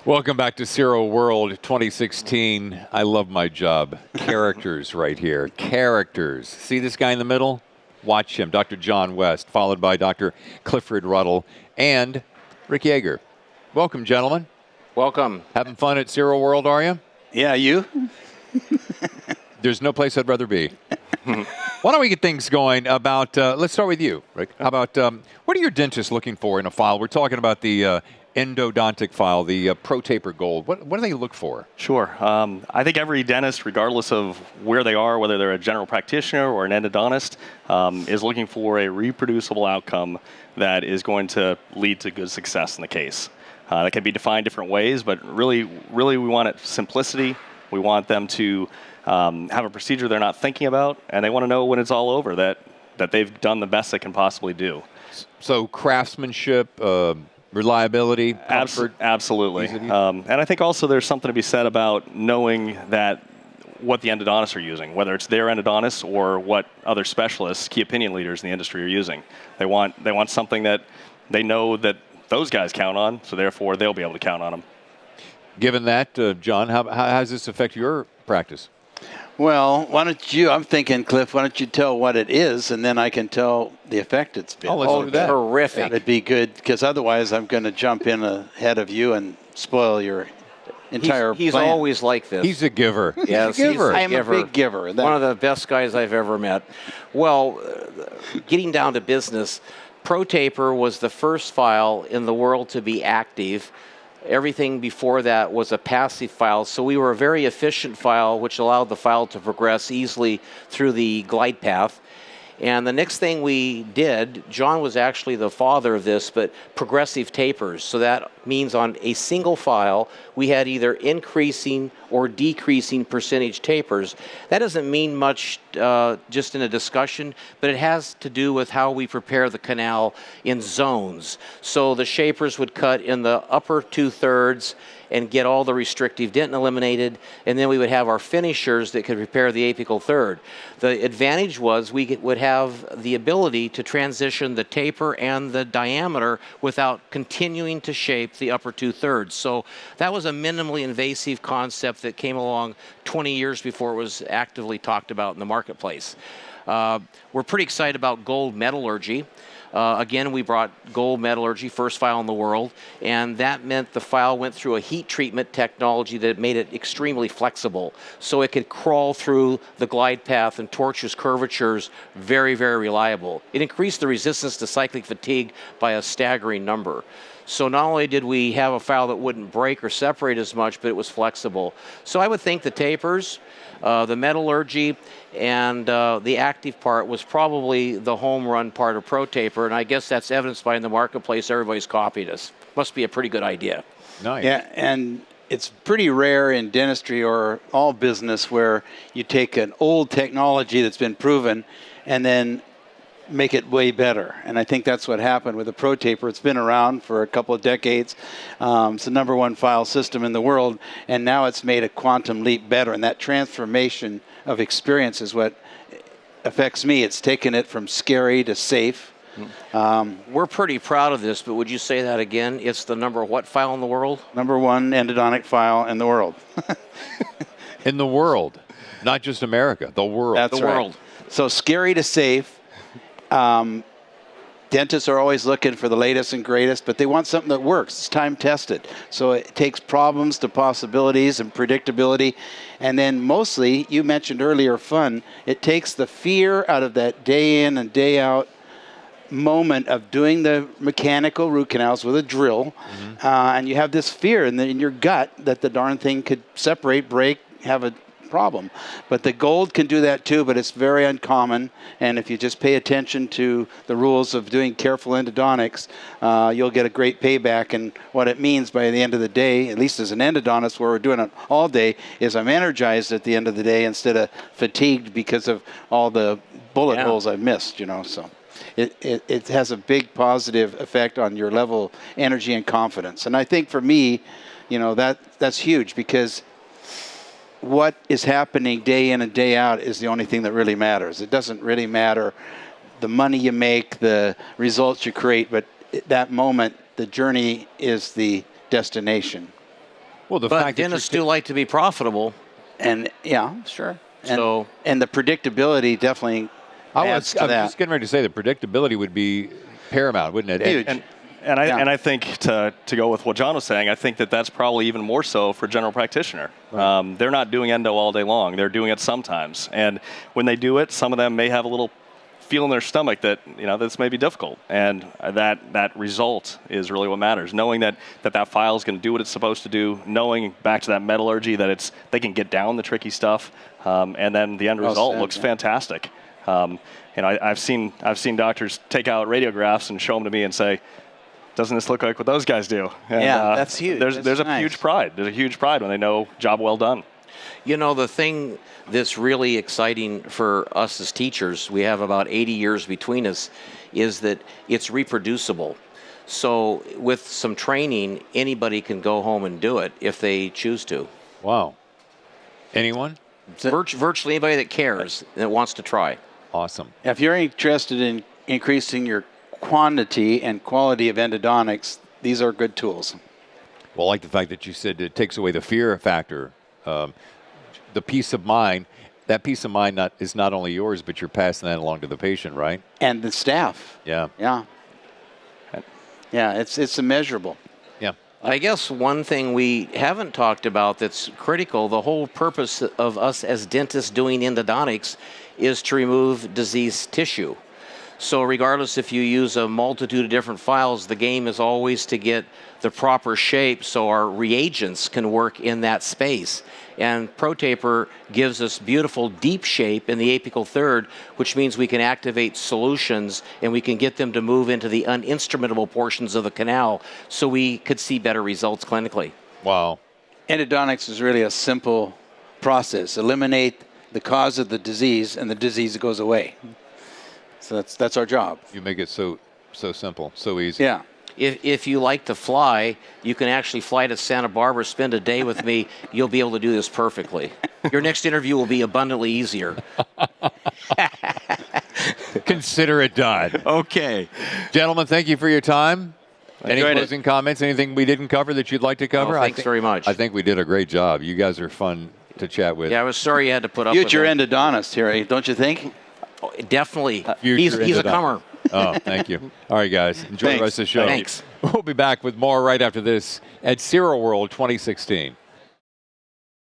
Welcome back to Zero World 2016. I love my job. Characters right here. Characters. See this guy in the middle? Watch him. Dr. John West, followed by Dr. Clifford Ruddle and Rick Yager. Welcome, gentlemen. Welcome. Having fun at Zero World, are you? Yeah, you? There's no place I'd rather be. Why don't we get things going about, let's start with you, Rick. How about, what are your dentists looking for in a file? We're talking about the endodontic file, the ProTaper Gold. What do they look for? Sure. I think every dentist, regardless of where they are, whether they're a general practitioner or an endodontist, is looking for a reproducible outcome that is going to lead to good success in the case. That can be defined different ways, but really we want it simplicity. We want them to have a procedure they're not thinking about, and they want to know when it's all over that they've done the best they can possibly do. So craftsmanship, reliability, comfort? Absolutely. And I think also there's something to be said about knowing that what the endodontists are using, whether it's their endodontists or what other specialists, key opinion leaders in the industry are using. They want something that they know that those guys count on, so therefore they'll be able to count on them. Given that, John, how does this affect your practice? Well, why don't you, I'm thinking, Cliff, why don't you tell what it is, and then I can tell the effect it's been. Let's do that. Terrific. That'd be good, because otherwise I'm going to jump in ahead of you and spoil your entire He's plan. always like this. He's a giver. Yes, He's a giver. I am a big giver. One of the best guys I've ever met. Well, getting down to business, ProTaper was the first file in the world to be active. Everything before that was a passive file, so we were a very efficient file, which allowed the file to progress easily through the glide path. And the next thing we did, John was actually the father of this, but progressive tapers. So that means on a single file, we had either increasing or decreasing percentage tapers. That doesn't mean much just in a discussion, but it has to do with how we prepare the canal in zones. So the shapers would cut in the upper 2/3 and get all the restrictive dentin eliminated, and then we would have our finishers that could repair the apical third. The advantage was we would have the ability to transition the taper and the diameter without continuing to shape the upper 2/3. So that was a minimally invasive concept that came along 20 years before it was actively talked about in the marketplace. We're pretty excited about gold metallurgy. Again, we brought gold metallurgy, first file in the world, and that meant the file went through a heat treatment technology that made it extremely flexible. So it could crawl through the glide path and tortuous curvatures very, very reliable. It increased the resistance to cyclic fatigue by a staggering number. So not only did we have a file that wouldn't break or separate as much, but it was flexible. So I would think the tapers, the metallurgy, and the active part was probably the home run part of ProTaper, and I guess that's evidenced by in the marketplace everybody's copied us. Must be a pretty good idea. Nice. Yeah, and it's pretty rare in dentistry or all business where you take an old technology that's been proven and then make it way better. And I think that's what happened with the ProTaper. It's been around for a couple of decades. It's the #1 file system in the world, and now it's made a quantum leap better. And that transformation of experience is what affects me. It's taken it from scary to safe. We're pretty proud of this, but would you say that again? It's the number what file in the world? #1 endodontic file in the world. In the world, not just America, the world. That's The right. world. So scary to safe. Dentists are always looking for the latest and greatest, but they want something that works. It's time tested. So it takes problems to possibilities and predictability. And then mostly, you mentioned earlier, fun. It takes the fear out of that day in and day out moment of doing the mechanical root canals with a drill. And you have this fear in your gut that the darn thing could separate, break, have a problem. But the gold can do that too, but it's very uncommon. And if you just pay attention to the rules of doing careful endodontics, you'll get a great payback. And what it means by the end of the day, at least as an endodontist where we're doing it all day, is I'm energized at the end of the day instead of fatigued because of all the bullet holes I've missed, so. It has a big positive effect on your level of energy and confidence. And I think for me, that's huge, because what is happening day in and day out is the only thing that really matters. It doesn't really matter the money you make, the results you create, but that moment, the journey is the destination. Well, the But fact that dentists do like to be profitable. And yeah, sure. And, So- and the predictability definitely I adds was to that. just getting ready to say the predictability would be paramount, wouldn't it? Huge. And I think to go with what John was saying, I think that that's probably even more so for general practitioner. Right. They're not doing endo all day long. They're doing it sometimes. And when they do it, some of them may have a little feel in their stomach that, this may be difficult. And that result is really what matters. Knowing that file is going to do what it's supposed to do, knowing back to that metallurgy that they can get down the tricky stuff, and then the end result looks fantastic. I've seen doctors take out radiographs and show them to me and say, doesn't this look like what those guys do? And, that's huge. There's That's a nice. huge pride. There's a huge pride when they know job well done. The thing that's really exciting for us as teachers, we have about 80 years between us, is that it's reproducible. So with some training, anybody can go home and do it if they choose to. Wow. Anyone? Virtually anybody that cares, that wants to try. Awesome. If you're interested in increasing your quantity and quality of endodontics, these are good tools. Well, I like the fact that you said it takes away the fear factor, the peace of mind. That peace of mind is not only yours, but you're passing that along to the patient, right? And the staff. Yeah. Yeah. Yeah, it's immeasurable. Yeah. I guess one thing we haven't talked about that's critical, the whole purpose of us as dentists doing endodontics is to remove diseased tissue. So regardless if you use a multitude of different files, the game is always to get the proper shape so our reagents can work in that space. And ProTaper gives us beautiful deep shape in the apical third, which means we can activate solutions and we can get them to move into the uninstrumentable portions of the canal so we could see better results clinically. Wow. Endodontics is really a simple process. Eliminate the cause of the disease and the disease goes away. So that's our job. You make it so simple, so easy. Yeah. If you like to fly, you can actually fly to Santa Barbara, spend a day with me. You'll be able to do this perfectly. Your next interview will be abundantly easier. Consider it done. Okay. Gentlemen, thank you for your time. Any Enjoyed it. closing comments? Anything we didn't cover that you'd like to cover? Oh, thanks very much. I think we did a great job. You guys are fun to chat with. Yeah, I was sorry you had to put up with Future it. endodontist here, don't you think? Oh, definitely. Future He's a endodontist. comer. Oh, thank you. All right, guys. Enjoy the Thanks. rest of the show. Thanks. We'll be back with more right after this at SIROWORLD 2016.